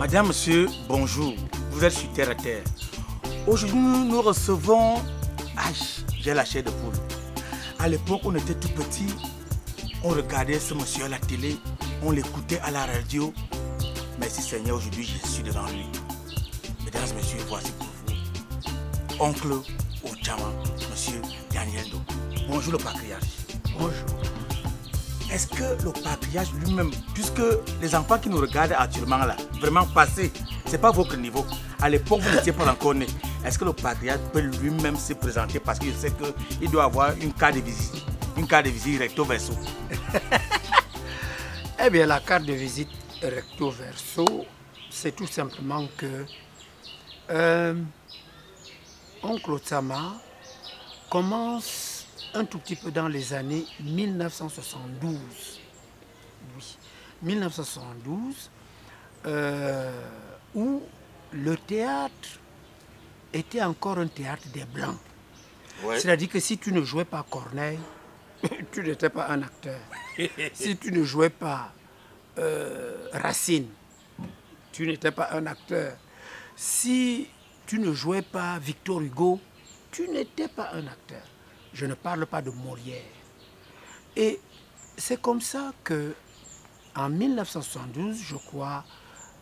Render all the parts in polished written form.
Madame, monsieur, bonjour. Vous êtes sur Terre à Terre. Aujourd'hui, nous recevons... Aïe, j'ai la chair de poule. À l'époque, on était tout petit. On regardait ce monsieur à la télé. On l'écoutait à la radio. Merci Seigneur, aujourd'hui, je suis devant lui. Mesdames et messieurs, voici pour vous Oncle Ochama, monsieur Daniel Do. Bonjour le patriarche. Bonjour. Est-ce que le patriarche lui-même, puisque les enfants qui nous regardent actuellement là, vraiment passés, c'est pas votre niveau. À l'époque, vous n'étiez pas encore né. Est-ce que le patriarche peut lui-même se présenter parce qu'il sait qu'il doit avoir une carte de visite. Une carte de visite recto verso. Eh bien, la carte de visite recto verso, c'est tout simplement que Oncle Ochama commence un tout petit peu dans les années 1972. Oui, 1972, où le théâtre était encore un théâtre des Blancs. Ouais. C'est-à-dire que si tu ne jouais pas Corneille, tu n'étais pas un acteur. Si tu ne jouais pas Racine, tu n'étais pas un acteur. Si tu ne jouais pas Victor Hugo, tu n'étais pas un acteur. Je ne parle pas de Molière. Et c'est comme ça que, en 1972, je crois,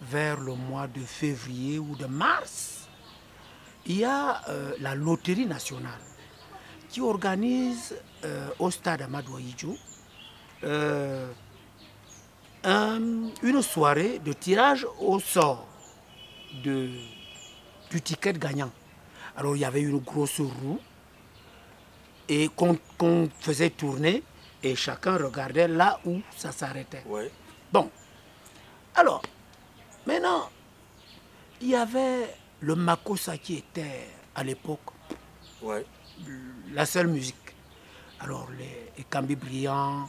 vers le mois de février ou de mars, il y a la Loterie nationale qui organise au stade Amadou Ahidjo une soirée de tirage au sort du ticket gagnant. Alors il y avait une grosse roue et qu'on faisait tourner et chacun regardait là où ça s'arrêtait. Ouais. Bon, alors, maintenant, il y avait le Makossa qui était à l'époque la seule musique. Alors les Kambi Brillant,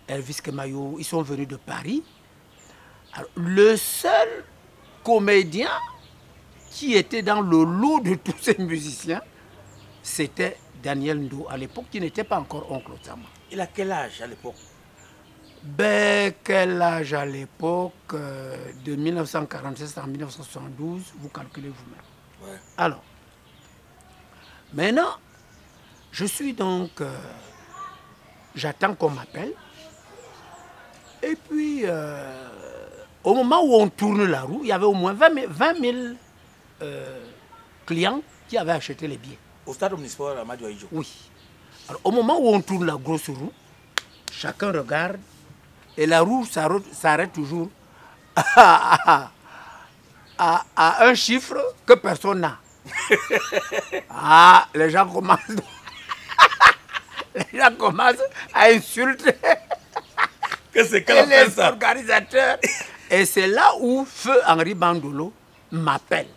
Elvis Kemayo, ils sont venus de Paris. Alors, le seul comédien qui était dans le lot de tous ces musiciens, c'était Daniel Ndo à l'époque, qui n'était pas encore Oncle Ochama. Il a quel âge à l'époque? Ben, quel âge à l'époque, de 1946 à 1972, vous calculez vous-même. Ouais. Alors, maintenant, je suis donc, j'attends qu'on m'appelle, et puis, au moment où on tourne la roue, il y avait au moins 20 000 clients qui avaient acheté les billets. Au stade omnisport à Amadou Ahidjo? Oui. Alors, au moment où on tourne la grosse roue, chacun regarde et la roue s'arrête toujours à un chiffre que personne n'a. Ah, les gens commencent à insulter que c'est que les organisateurs. Et c'est là où Feu Henri Bandolo m'appelle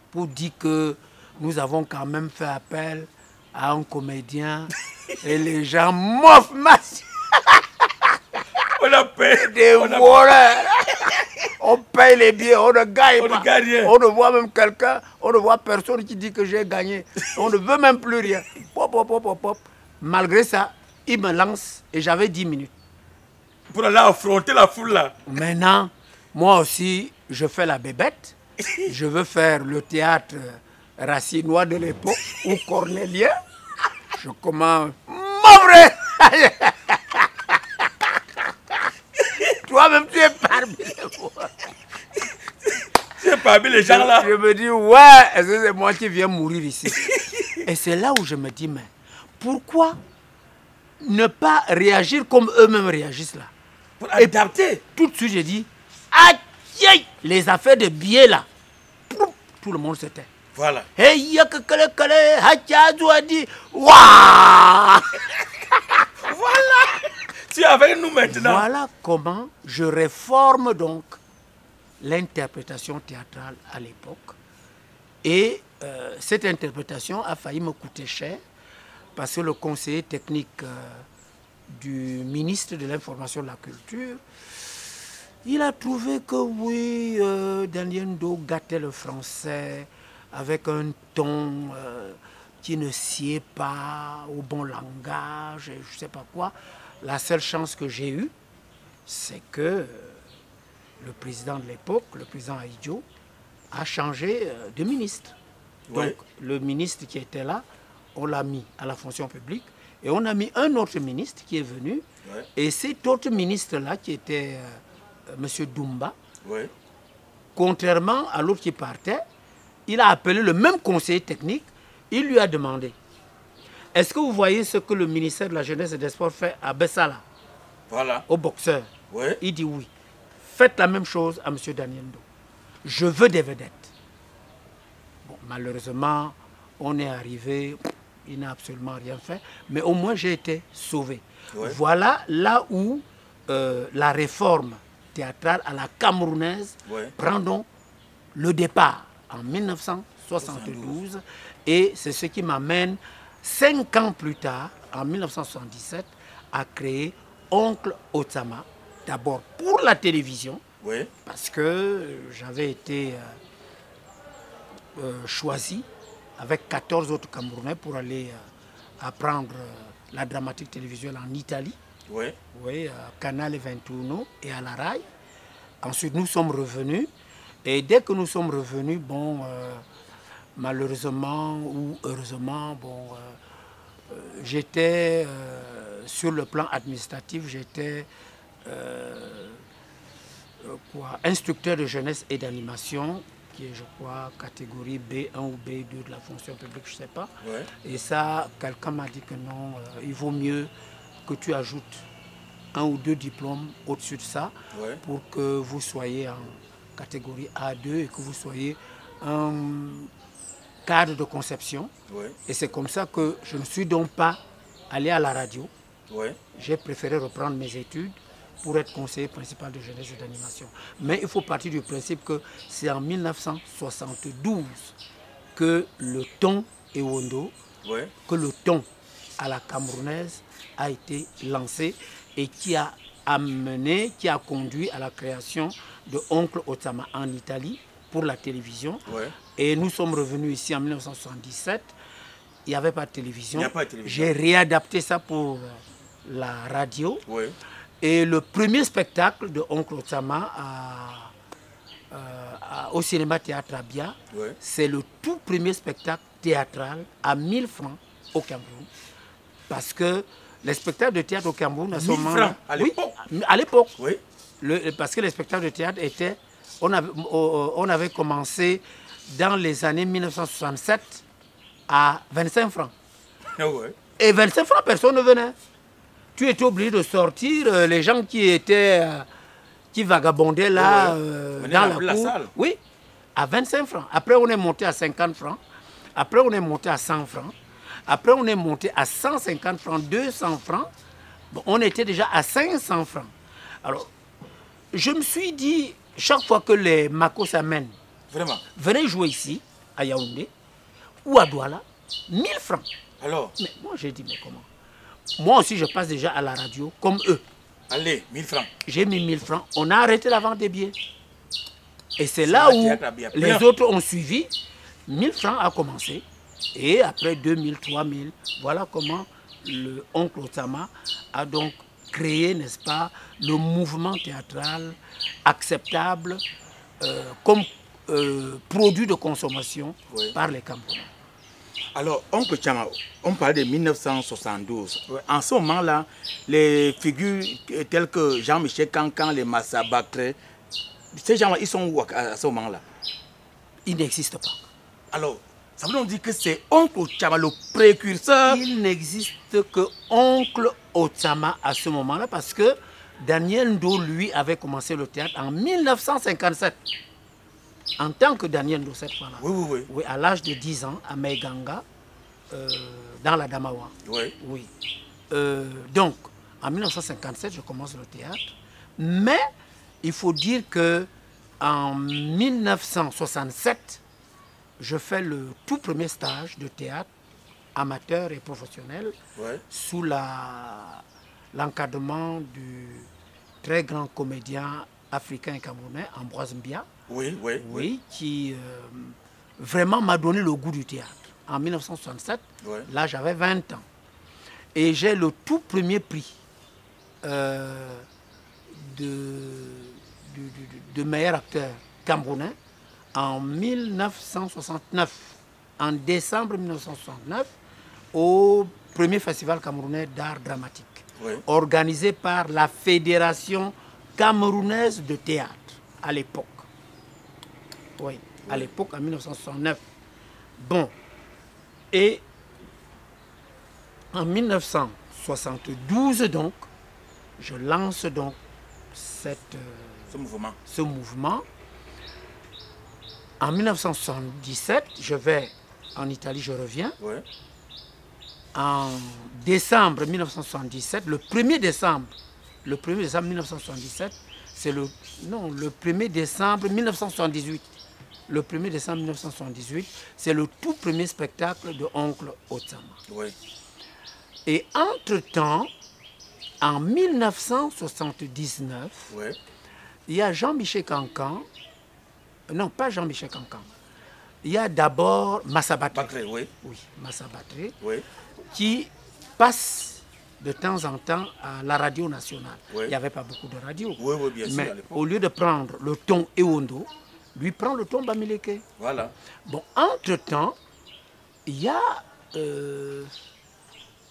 pour dire que nous avons quand même fait appel à un comédien et les gens m'offrent massivement. On a payé des voleurs. On paye les billets, on ne gagne pas. On ne voit même quelqu'un, on ne voit personne qui dit que j'ai gagné. On ne veut même plus rien. Pop, pop, pop, pop, pop. Malgré ça, il me lance et j'avais 10 minutes. Pour aller affronter la foule là. Maintenant, moi aussi, je fais la bébête. Je veux faire le théâtre racinois de l'époque ou cornélien. Je commence. Mon vrai. Toi-même, tu es parmi les Tu es parmi les gens là. Je me dis, ouais, est-ce que c'est moi qui viens mourir ici? Et c'est là où je me dis, mais pourquoi ne pas réagir comme eux-mêmes réagissent là? Pour adapter. Tout de suite, j'ai dit, aïe, les affaires de billets là. Tout le monde se tait. Voilà. Et il y a que a dit, waouh. Voilà. Tu es avec nous maintenant. Voilà comment je réforme donc l'interprétation théâtrale à l'époque. Et cette interprétation a failli me coûter cher parce que le conseiller technique du ministre de l'Information et de la Culture, il a trouvé que oui, Daniel Ndo gâtait le français avec un ton qui ne sied pas au bon langage, et je ne sais pas quoi. La seule chance que j'ai eue, c'est que le président de l'époque, le président Aïdjo, a changé de ministre. Ouais. Donc, le ministre qui était là, on l'a mis à la fonction publique et on a mis un autre ministre qui est venu. Ouais. Et cet autre ministre-là, qui était M. Doumba, Ouais. contrairement à l'autre qui partait, il a appelé le même conseiller technique. Il lui a demandé, est-ce que vous voyez ce que le ministère de la Jeunesse et des Sports fait à Bessala, Voilà. au boxeur? Ouais. Il dit oui. Faites la même chose à M. Daniel Ndo. Je veux des vedettes. Bon, malheureusement, on est arrivé, il n'a absolument rien fait, mais au moins j'ai été sauvé. Ouais. Voilà là où la réforme théâtrale à la camerounaise Ouais. prend donc le départ en 1972 et c'est ce qui m'amène 5 ans plus tard, en 1977, à créer Oncle Otsama, d'abord pour la télévision, Ouais. parce que j'avais été choisi avec 14 autres Camerounais pour aller apprendre la dramatique télévisuelle en Italie, Ouais. oui, à Canal 21 et à la RAI. Ensuite, nous sommes revenus. Et dès que nous sommes revenus, bon, malheureusement ou heureusement, bon, j'étais sur le plan administratif, j'étais instructeur de jeunesse et d'animation, qui est, je crois, catégorie B1 ou B2 de la fonction publique, je ne sais pas. Ouais. Et ça, quelqu'un m'a dit que non, il vaut mieux que tu ajoutes 1 ou 2 diplômes au-dessus de ça, Ouais. pour que vous soyez en catégorie A2 et que vous soyez un cadre de conception. Ouais. Et c'est comme ça que je ne suis donc pas allé à la radio. Ouais. J'ai préféré reprendre mes études pour être conseiller principal de jeunesse et d'animation. Mais il faut partir du principe que c'est en 1972 que le ton Ewondo, Ouais. que le ton à la camerounaise a été lancé et qui a amené, qui a conduit à la création de Oncle Otsama en Italie pour la télévision. Ouais. Et nous sommes revenus ici en 1977. Il n'y avait pas de télévision. Il n'y a pas de télévision. J'ai réadapté ça pour la radio. Ouais. Et le premier spectacle de Oncle Otsama au cinéma théâtre à Bia, Ouais. c'est le tout premier spectacle théâtral à 1000 francs au Cameroun. Parce que les spectacles de théâtre au Cameroun, à ce 1000 moment-là, francs à l'époque? Oui, à l'époque. Oui. Parce que les spectacles de théâtre étaient... On avait commencé dans les années 1967 à 25 francs. Ah ouais. Et 25 francs, personne ne venait. Tu étais obligé de sortir les gens qui étaient... qui vagabondaient là, Ouais. dans Venez la la cour. salle. Oui, à 25 francs. Après, on est monté à 50 francs. Après, on est monté à 100 francs. Après, on est monté à 150 francs, 200 francs. Bon, on était déjà à 500 francs. Alors, je me suis dit, chaque fois que les Makos s'amènent, Vraiment. venez jouer ici, à Yaoundé, ou à Douala, 1000 francs. Alors, Mais moi, j'ai dit, mais comment? Moi aussi, je passe déjà à la radio, comme eux. allez, 1000 francs. J'ai mis 1000 francs. On a arrêté la vente des billets. Et c'est là le où théâtre a bien les plein. autres ont suivi. 1000 francs a commencé. Et après 2000, 3000. Voilà comment le Oncle Otsama a donc créé, n'est-ce pas, le mouvement théâtral acceptable comme produit de consommation Oui. par les Camerounais. Alors, Oncle Chama, on parle de 1972. En ce moment-là, les figures telles que Jean-Michel Cancan, les Massa Bakre, ces gens-là, ils sont où à ce moment-là? Il n'existe pas. Alors, ça veut donc dire que c'est Oncle Chama, le précurseur. Il n'existe que Oncle Otsama à ce moment-là parce que Daniel Ndo, lui, avait commencé le théâtre en 1957. En tant que Daniel Ndo, cette fois-là. Oui, oui, oui. Oui, à l'âge de 10 ans, à Maiganga, dans la Damawa. Oui. Oui. Donc, en 1957, je commence le théâtre. Mais il faut dire que en 1967, je fais le tout premier stage de théâtre amateur et professionnel Ouais. sous l'encadrement du très grand comédien africain et camerounais, Ambroise Mbia, oui. qui vraiment m'a donné le goût du théâtre. En 1967, là j'avais 20 ans. Et j'ai le tout premier prix de meilleur acteur camerounais en 1969, en décembre 1969, au premier festival camerounais d'art dramatique, organisé par la Fédération camerounaise de théâtre à l'époque. Oui, à l'époque, en 1969. Bon, et en 1972, donc, je lance donc ce mouvement. En 1977, je vais en Italie, je reviens. En décembre 1977, le 1er décembre 1977, c'est le 1er décembre 1978. Le 1er décembre 1978, c'est le tout premier spectacle de Oncle Otsama. Et entre-temps, en 1979, il y a Jean-Michel Cancan, non pas Jean-Michel Cancan, il y a d'abord Massa Batré, Massa Batré, qui passe de temps en temps à la radio nationale. Il n'y avait pas beaucoup de radio, bien sûr, mais au lieu de prendre le ton Ewondo, lui prend le ton Bamileke. Bon, entre-temps, il y a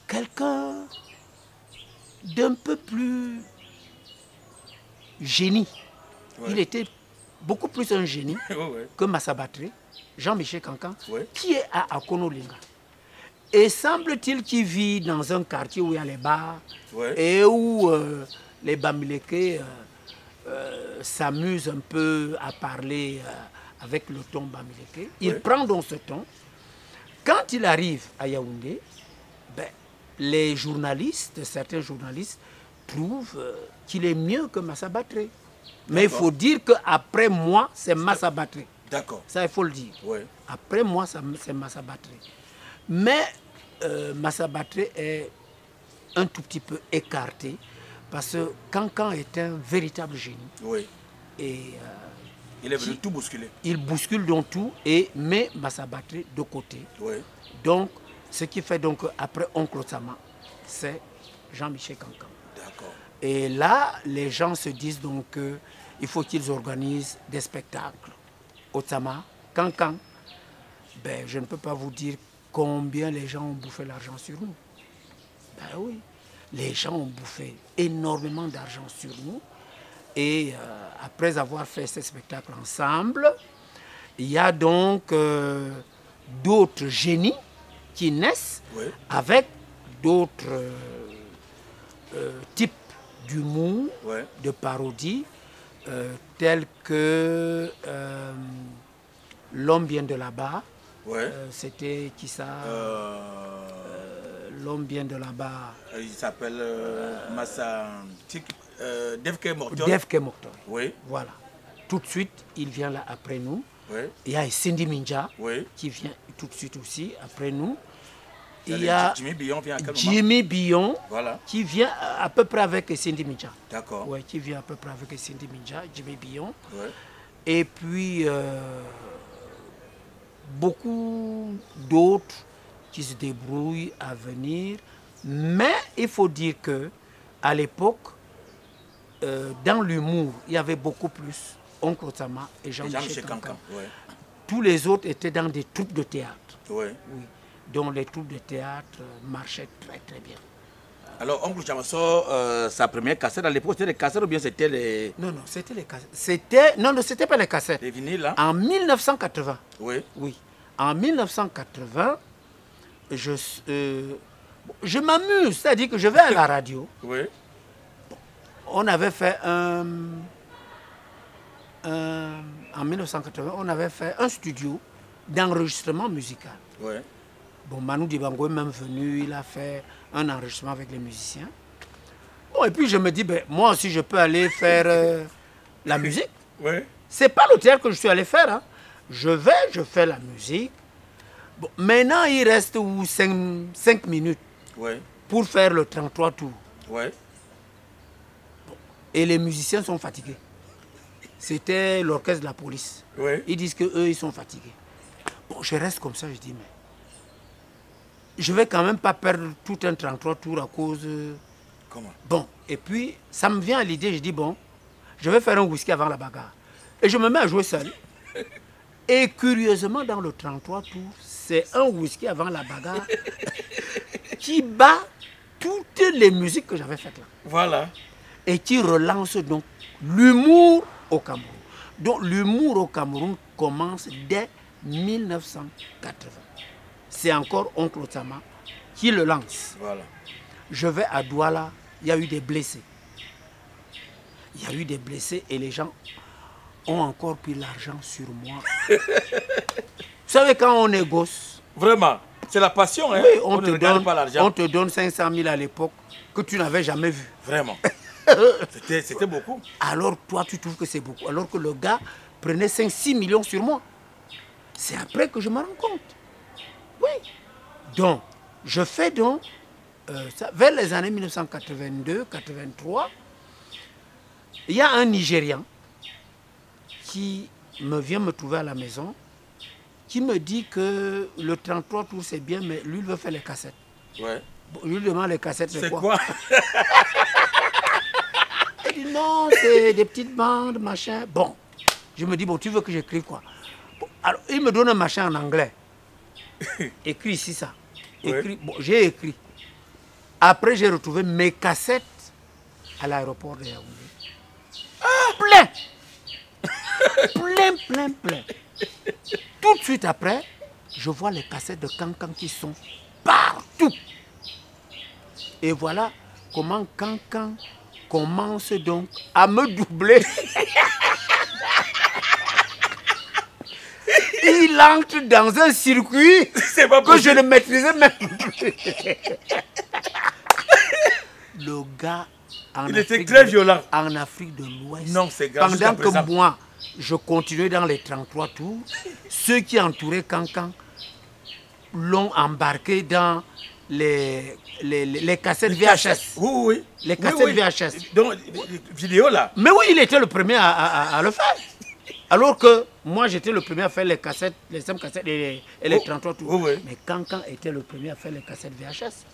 quelqu'un d'un peu plus génie. Il était beaucoup plus un génie que Massa Batré, Jean-Michel Cancan, qui est à Akonolinga. Et semble-t-il qu'il vit dans un quartier où il y a les bars et où les Bamileke s'amusent un peu à parler avec le ton Bamileke. Il prend donc ce ton. Quand il arrive à Yaoundé, les journalistes, certains journalistes, trouvent qu'il est mieux que Massa Batré. Mais il faut dire qu'après moi, c'est Massa Batré. D'accord. Ça, il faut le dire. Après moi, c'est Massa Batré. Mais Massa Batré est un tout petit peu écarté parce que Cancan est un véritable génie. Et il est venu tout bousculer. Il bouscule donc tout et met Massa Batré de côté. Donc, ce qui fait donc après Oncle Otsama, c'est Jean-Michel Cancan. D'accord. Et là, les gens se disent donc qu'il faut qu'ils organisent des spectacles. Otsama, Cancan, je ne peux pas vous dire combien les gens ont bouffé l'argent sur nous. Oui, les gens ont bouffé énormément d'argent sur nous. Et après avoir fait ces spectacles ensemble, il y a donc d'autres génies qui naissent avec d'autres types d'humour, de parodie, tels que L'homme vient de là-bas. C'était qui ça L'homme vient de là-bas. Il s'appelle Massa Devke Morton. Devke Morton. Voilà. Tout de suite, il vient là après nous. Il y a Cindy Minja qui vient tout de suite aussi après nous. Il y a Jimmy Billon vient à quel moment? Jimmy Billon qui vient à peu près avec Cindy Minja. D'accord. Qui vient à peu près avec Cindy Minja, Jimmy Billon. Et puis beaucoup d'autres qui se débrouillent à venir. Mais il faut dire que à l'époque, dans l'humour, il y avait beaucoup plus Oncle Otsama et Jean-Michel Cancan. Tous les autres étaient dans des troupes de théâtre. Donc les troupes de théâtre marchaient très très bien. Alors, Oncle Otsama sort sa première cassette à l'époque, c'était les cassettes ou bien c'était les... Non, c'était les cassettes. Non, c'était pas les cassettes. Les vinyles, là? En 1980. Oui. En 1980, je m'amuse, c'est-à-dire que je vais à la radio. On avait fait en 1980, on avait fait un studio d'enregistrement musical. Bon, Manu Dibango est même venu, il a fait un enregistrement avec les musiciens. Bon, et puis je me dis, moi aussi je peux aller faire la musique. C'est pas le théâtre que je suis allé faire. Hein. Je fais la musique. Bon, maintenant, il reste 5 minutes pour faire le 33 tours. Bon, et les musiciens sont fatigués. c'était l'orchestre de la police. Ouais. Ils disent qu'eux, ils sont fatigués. Bon, je reste comme ça, je dis, mais je vais quand même pas perdre tout un 33 tours à cause... Comment? Bon, et puis, ça me vient à l'idée, je dis, bon, je vais faire un whisky avant la bagarre. Et je me mets à jouer seul. Et curieusement, dans le 33 tours, c'est un whisky avant la bagarre qui bat toutes les musiques que j'avais faites là. Voilà. Et qui relance donc l'humour au Cameroun. Donc l'humour au Cameroun commence dès 1980. C'est encore Oncle Otama qui le lance. Voilà. Je vais à Douala, il y a eu des blessés. Il y a eu des blessés et les gens ont encore pris l'argent sur moi. Vous savez, quand on est gosse... Vraiment, c'est la passion, hein? Oui, on ne regarde pas l'argent. On te donne 500 000 à l'époque que tu n'avais jamais vu. Vraiment. C'était beaucoup. Alors toi, tu trouves que c'est beaucoup. Alors que le gars prenait 5-6 millions sur moi. C'est après que je me rends compte. Oui. Donc, je fais donc, ça, vers les années 1982-83, il y a un Nigérian qui vient me trouver à la maison, qui me dit que le 33 tours c'est bien, mais lui il veut faire les cassettes. Ouais. Bon, je lui demande les cassettes, c'est quoi? Il dit non, c'est des petites bandes, machin. Bon, je me dis, bon, tu veux que j'écrive quoi? Bon, alors, il me donne un machin en anglais. Écris ici ça. Écris. Bon, j'ai écrit. Après, j'ai retrouvé mes cassettes à l'aéroport de Yaoundé. Plein. Plein. Tout de suite après, je vois les cassettes de Cancan qui sont partout. Et voilà comment Cancan commence donc à me doubler. Il entre dans un circuit que je ne maîtrisais même plus. Le gars, il était très violent. En Afrique de l'Ouest. Non, c'est grave. Pendant que moi, je continuais dans les 33 tours, ceux qui entouraient Cancan l'ont embarqué dans les cassettes VHS. Oui. Les cassettes VHS. Donc, vidéo là. Mais oui, il était le premier à le faire. Alors que moi, j'étais le premier à faire les cassettes, les 5 cassettes et les 33 tours. Mais Cancan était le premier à faire les cassettes VHS.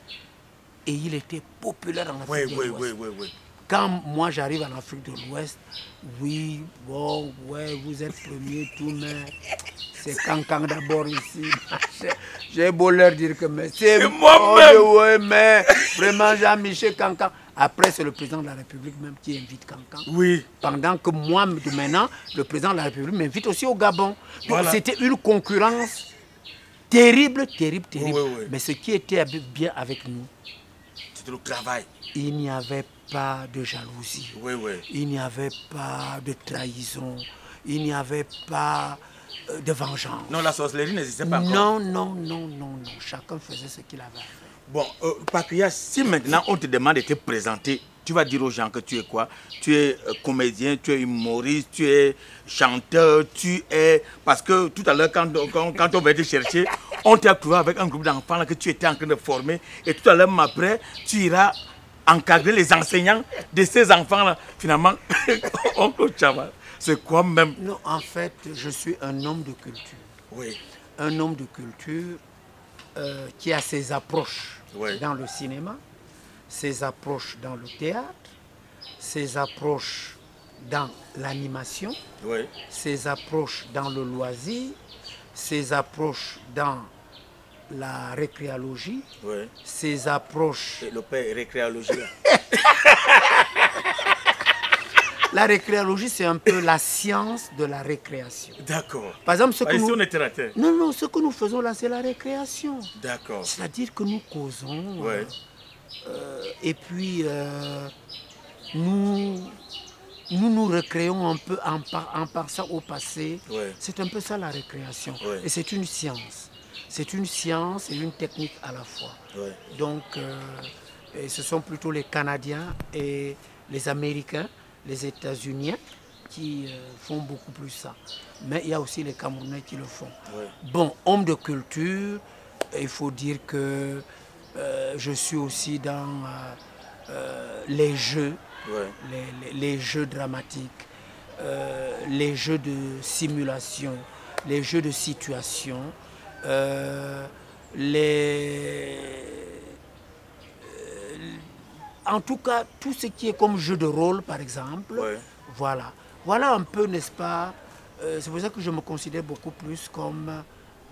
Et il était populaire en Afrique de l'Ouest. Oui. Quand moi j'arrive en Afrique de l'Ouest, oui, bon, ouais, vous êtes premier, tout, mais c'est Cancan d'abord ici. J'ai beau leur dire que c'est moi-même. Ouais, mais vraiment Jean-Michel Cancan. Après, c'est le président de la République même qui invite Cancan. Oui. Pendant que moi, maintenant, le président de la République m'invite aussi au Gabon. Voilà. C'était une concurrence terrible. Oui. Mais ce qui était bien avec nous, c'était le travail. Il n'y avait pas de jalousie. Oui. Il n'y avait pas de trahison. Il n'y avait pas de vengeance. Non, la sorcellerie n'existait pas encore. Non. Chacun faisait ce qu'il avait à faire. Bon, Patricia, si maintenant on te demande de te présenter, tu vas dire aux gens que tu es quoi? Tu es comédien, tu es humoriste, tu es chanteur, tu es... Parce que tout à l'heure, quand on va te chercher, on t'a trouvé avec un groupe d'enfants que tu étais en train de former. Et tout à l'heure, après, tu iras encadrer les enseignants de ces enfants-là. Finalement, oncle Chama, c'est quoi même? Non, en fait, je suis un homme de culture. Oui. Un homme de culture qui a ses approches dans le cinéma, ses approches dans le théâtre, ses approches dans l'animation, ses approches dans le loisir, ses approches dans la récréologie, ses approches... Et le père récréologie là. La récréologie, c'est un peu la science de la récréation. D'accord. Par exemple, ce que ici, nous... on est terre à terre. Non, ce que nous faisons là, c'est la récréation. D'accord. C'est-à-dire que nous causons. Et puis, nous recréons un peu en passant au passé. C'est un peu ça la récréation. Et c'est une science. C'est une science et une technique à la fois. Donc, et ce sont plutôt les Canadiens et les Américains, les États-Unis qui font beaucoup plus ça. Mais il y a aussi les Camerounais qui le font. Bon, homme de culture, il faut dire que je suis aussi dans les jeux, les jeux dramatiques, les jeux de simulation, les jeux de situation, en tout cas, tout ce qui est comme jeu de rôle, par exemple. Ouais. Voilà. Voilà un peu, n'est-ce pas, c'est pour ça que je me considère beaucoup plus comme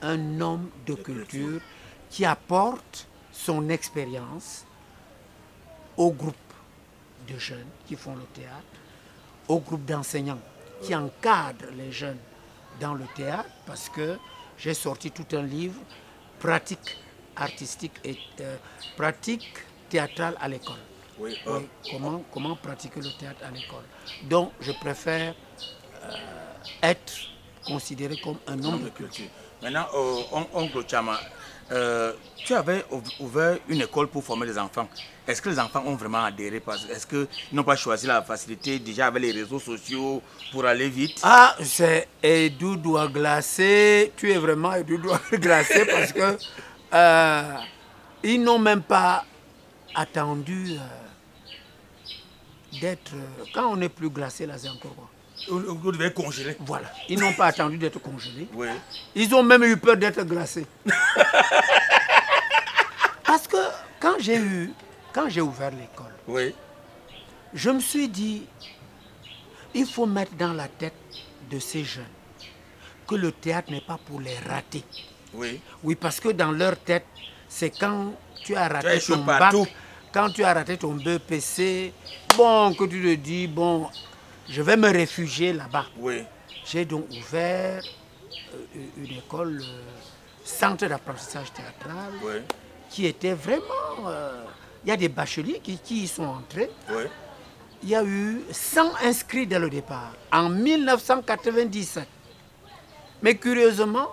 un homme de culture qui apporte son expérience au groupe de jeunes qui font le théâtre, au groupe d'enseignants qui encadrent les jeunes dans le théâtre, parce que j'ai sorti tout un livre, pratique artistique et pratique théâtrale à l'école. Oui, Oui, comment pratiquer le théâtre à l'école. Donc, je préfère être considéré comme un homme de culture. Maintenant, oncle Chama, tu avais ouvert une école pour former les enfants. Est-ce que les enfants ont vraiment adhéré? Est-ce qu'ils n'ont pas choisi la facilité déjà avec les réseaux sociaux pour aller vite? Ah, c'est Edoudou à glacer. Tu es vraiment Edoudou à glacer parce que ils n'ont même pas attendu d'être... quand on n'est plus glacé, là, c'est encore quoi? Vous devez congeler. Voilà. Ils n'ont pas attendu d'être congelés. Oui. Ils ont même eu peur d'être glacés. Parce que quand j'ai ouvert l'école, Oui. je me suis dit, il faut mettre dans la tête de ces jeunes que le théâtre n'est pas pour les rater. Oui. Oui, parce que dans leur tête, c'est quand tu as raté ton bac, quand tu as raté ton BPC, bon, que tu te dis, bon, je vais me réfugier là-bas. Oui. J'ai donc ouvert une école, centre d'apprentissage théâtral, Oui. qui était vraiment... il y a des bacheliers qui y sont entrés. Oui. Il y a eu 100 inscrits dès le départ, en 1997. Mais curieusement,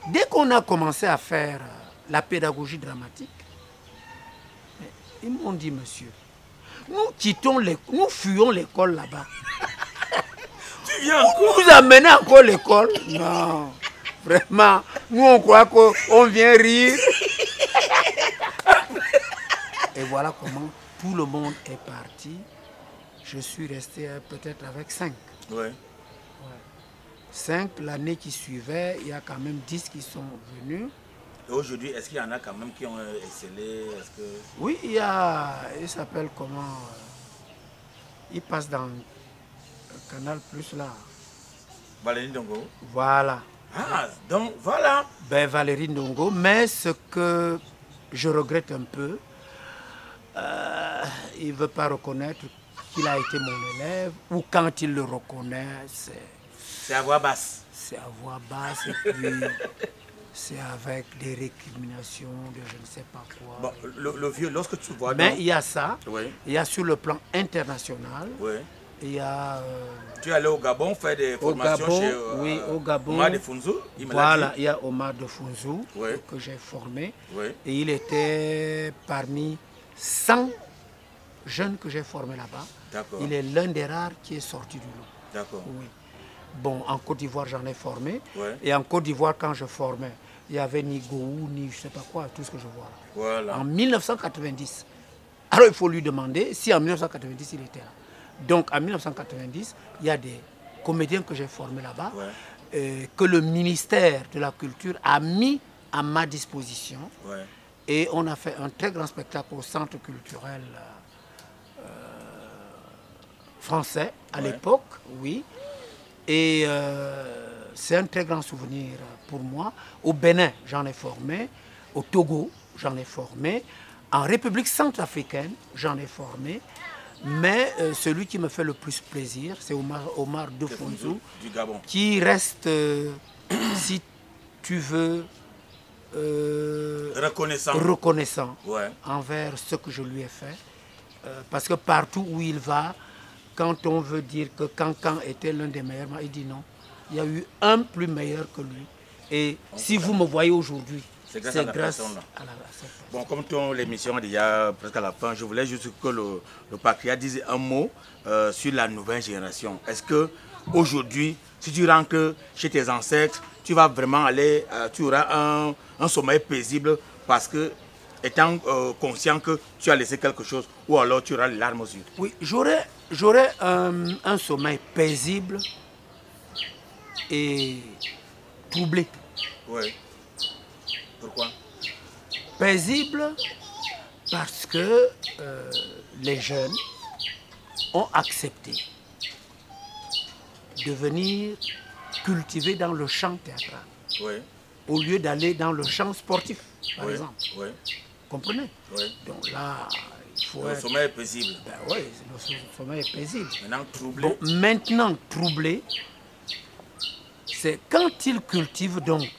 dès qu'on a commencé à faire la pédagogie dramatique, ils m'ont dit, monsieur, nous fuyons l'école là-bas. Tu viens Vous amenez encore l'école? Non, vraiment. Nous, on croit qu'on vient rire. Et voilà comment tout le monde est parti. Je suis resté peut-être avec 5. Oui. 5, l'année qui suivait, il y a quand même 10 qui sont venus. Et aujourd'hui, est-ce qu'il y en a quand même qui ont excellé? Oui, il s'appelle comment? Il passe dans Canal Plus là. Valérie Ndongo. Voilà. Ah, donc voilà. Ben, Valérie Ndongo, mais ce que je regrette un peu, il ne veut pas reconnaître qu'il a été mon élève, ou quand il le reconnaît, c'est à voix basse. C'est à voix basse et puis c'est avec des récriminations de je ne sais pas quoi. Bon, le vieux, lorsque tu vois... Mais il y a ça, oui. Il y a sur le plan international, oui. Il y a... tu es allé au Gabon faire des formations chez oui, au Gabon. Omar de Funzou. Voilà, il y a Omar de Funzou oui. que j'ai formé. Oui. Et il était parmi 100 jeunes que j'ai formés là-bas. Il est l'un des rares qui est sorti du lot. D'accord. Oui. Bon, en Côte d'Ivoire, j'en ai formé. Ouais. Et en Côte d'Ivoire, quand je formais, il n'y avait ni Goût, ni je ne sais pas quoi, tout ce que je vois là. Voilà. En 1990. Alors, il faut lui demander si en 1990, il était là. Donc, en 1990, il y a des comédiens que j'ai formés là-bas, ouais. Que le ministère de la Culture a mis à ma disposition. Ouais. Et on a fait un très grand spectacle au Centre culturel français à ouais. l'époque, oui. Et c'est un très grand souvenir pour moi. Au Bénin, j'en ai formé. Au Togo, j'en ai formé. En République centrafricaine, j'en ai formé. Mais celui qui me fait le plus plaisir, c'est Omar de Funzou, du Gabon, qui reste, si tu veux, reconnaissant ouais. envers ce que je lui ai fait. Parce que partout où il va, quand on veut dire que Cancan était l'un des meilleurs, il dit non. Il y a eu un plus meilleur que lui. Et si vous me voyez aujourd'hui, c'est grâce à la personne. Bon, comme ton l'émission est déjà presque à la fin, je voulais juste que le patriarche dise un mot sur la nouvelle génération. Est-ce que aujourd'hui, si tu rentres chez tes ancêtres, tu vas vraiment aller, tu auras un sommeil paisible parce que étant conscient que tu as laissé quelque chose, ou alors tu auras les larmes aux yeux? Oui, j'aurai un sommeil paisible et troublé. Oui. Pourquoi? Paisible parce que les jeunes ont accepté de venir cultiver dans le champ théâtral. Oui. Au lieu d'aller dans le champ sportif, par exemple. Oui. Comprenez? Oui. Donc là, il faut Le sommeil est paisible. Ben oui, le sommeil est paisible. Maintenant troublé. Bon, maintenant troublé, c'est quand ils cultivent donc,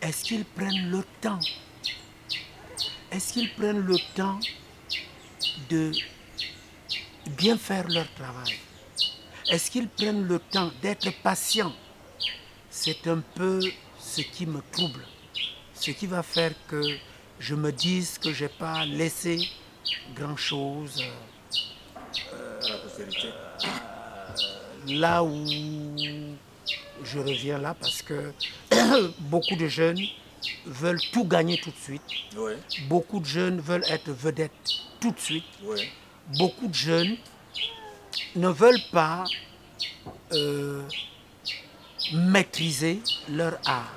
est-ce qu'ils prennent le temps? Est-ce qu'ils prennent le temps de bien faire leur travail? Est-ce qu'ils prennent le temps d'être patients? C'est un peu ce qui me trouble. Ce qui va faire que je me dise que je n'ai pas laissé grand-chose là où je reviens là, parce que beaucoup de jeunes veulent tout gagner tout de suite. Oui. Beaucoup de jeunes veulent être vedettes tout de suite. Oui. Beaucoup de jeunes ne veulent pas maîtriser leur art.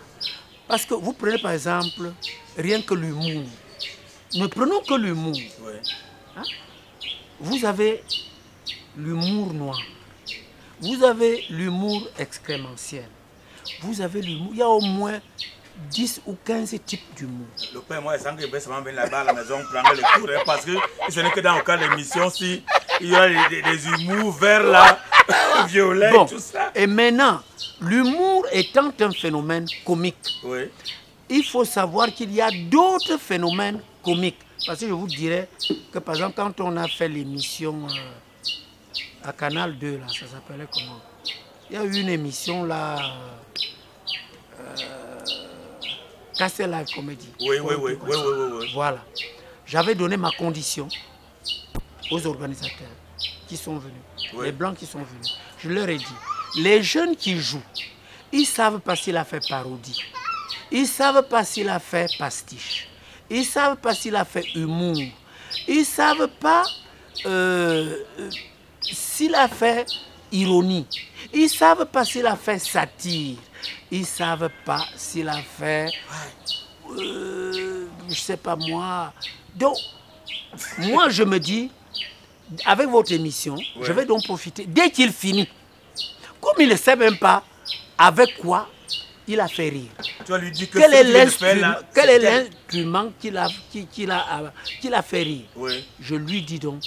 Parce que vous prenez par exemple rien que l'humour. Ne prenons que l'humour. Oui. Hein? Vous avez l'humour noir. Vous avez l'humour excrémentiel. Vous avez l'humour. Il y a au moins 10 ou 15 types d'humour. Le père, moi, je sens que je vais seulement venir là-bas à la maison prendre les cours, hein, parce que ce n'est que dans le cas de l'émission, si il y a des humours verts là, violets, bon, tout ça. Et maintenant, l'humour étant un phénomène comique, oui, il faut savoir qu'il y a d'autres phénomènes comiques. Parce que je vous dirais que par exemple, quand on a fait l'émission à Canal 2, là, ça s'appelait comment? Il y a eu une émission là, Castel Live Comédie. Oui. Voilà. J'avais donné ma condition aux organisateurs qui sont venus, les blancs qui sont venus. Je leur ai dit, les jeunes qui jouent, ils ne savent pas s'il a fait parodie, ils ne savent pas s'il a fait pastiche, ils ne savent pas s'il a fait humour, ils ne savent pas s'il a fait ironie, ils ne savent pas s'il a fait satire, ils ne savent pas s'il a fait, je ne sais pas moi. Donc, moi je me dis, avec votre émission, je vais donc profiter. Dès qu'il finit, comme il ne sait même pas avec quoi il a fait rire. Tu vas lui dire que quel est l'instrument qu'il a fait rire? Oui. Je lui dis donc,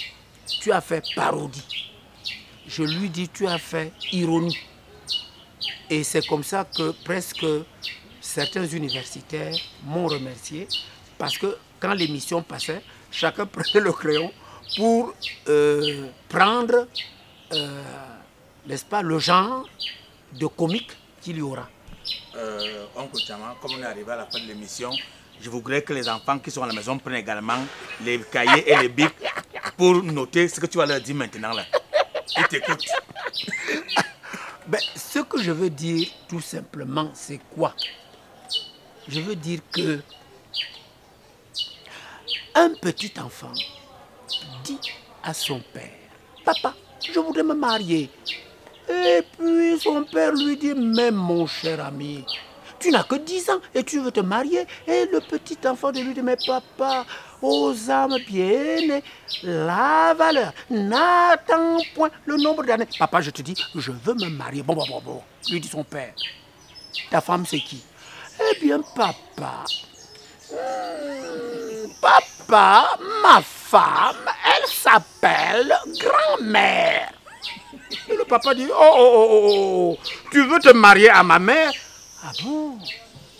tu as fait parodie. Je lui dis, tu as fait ironie. Et c'est comme ça que presque certains universitaires m'ont remercié, parce que quand l'émission passait, chacun prenait le crayon pour prendre, n'est-ce pas, le genre de comique qu'il y aura. Oncle Chama, comme on est arrivé à la fin de l'émission, je voudrais que les enfants qui sont à la maison prennent également les cahiers et les bics pour noter ce que tu vas leur dire maintenant là. Ils t'écoutent. Ben, ce que je veux dire tout simplement, c'est quoi? Je veux dire que un petit enfant dit à son père, papa, je voudrais me marier. Et puis son père lui dit, mais mon cher ami, tu n'as que 10 ans et tu veux te marier. Et le petit enfant de lui dit, mais papa, aux âmes bien-nées, la valeur n'attend point le nombre d'années. Papa, je te dis, je veux me marier. Bon, lui dit son père. Ta femme, c'est qui? Eh bien, papa, ma femme, elle s'appelle grand-mère. Et le papa dit, oh, tu veux te marier à ma mère? Ah bon?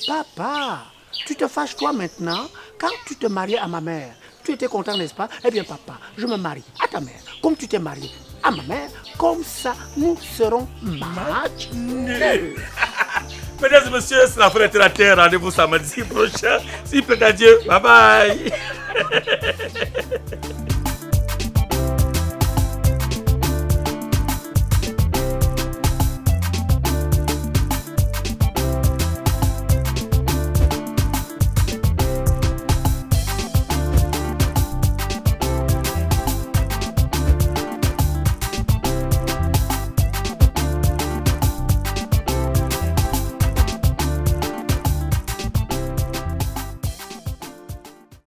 Papa, tu te fâches toi maintenant? Quand tu te mariais à ma mère, tu étais content, n'est-ce pas? Eh bien, papa, je me marie à ta mère. Comme tu t'es marié à ma mère, comme ça, nous serons match nul. Mesdames et messieurs, c'est la fin de la terre. Rendez-vous samedi prochain. S'il plaît à Dieu, bye bye.